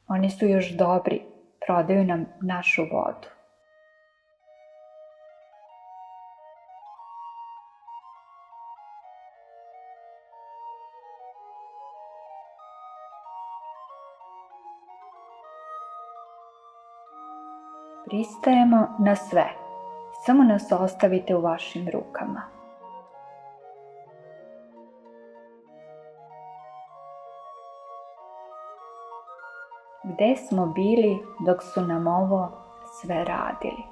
Oni su još dobri, prodaju nam našu vodu. Pristajemo na sve, samo nas ostavite u vašim rukama. Gde smo bili dok su nam ovo sve radili?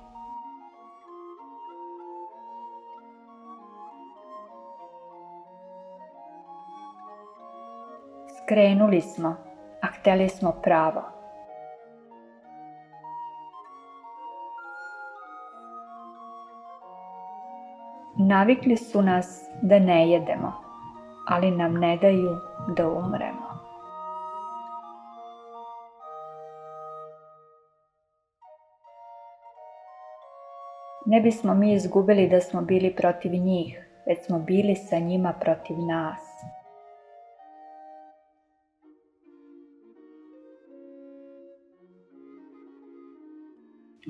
Skrenuli smo, a hteli smo pravo. Navikli su nas da ne jedemo, ali nam ne daju da umremo. Ne bismo mi izgubili da smo bili protiv njih, već smo bili sa njima protiv nas.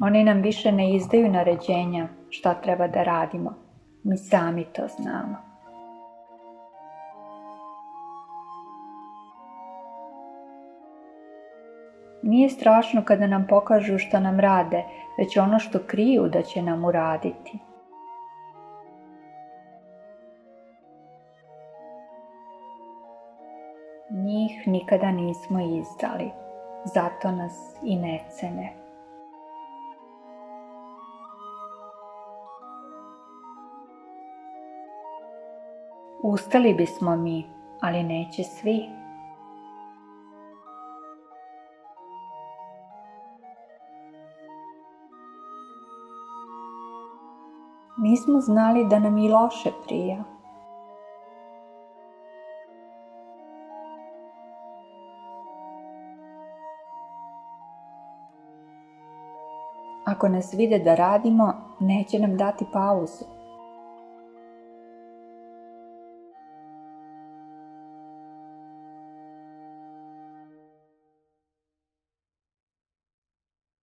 Oni nam više ne izdaju naređenja šta treba da radimo, mi sami to znamo. Nije strašno kada nam pokažu šta nam rade, već ono što kriju da će nam uraditi. Njih nikada nismo izdali, zato nas i ne cene. Ustali bismo mi, ali neće svi. Nismo znali da nam i loše prija. Ako nas vide da radimo, neće nam dati pauzu.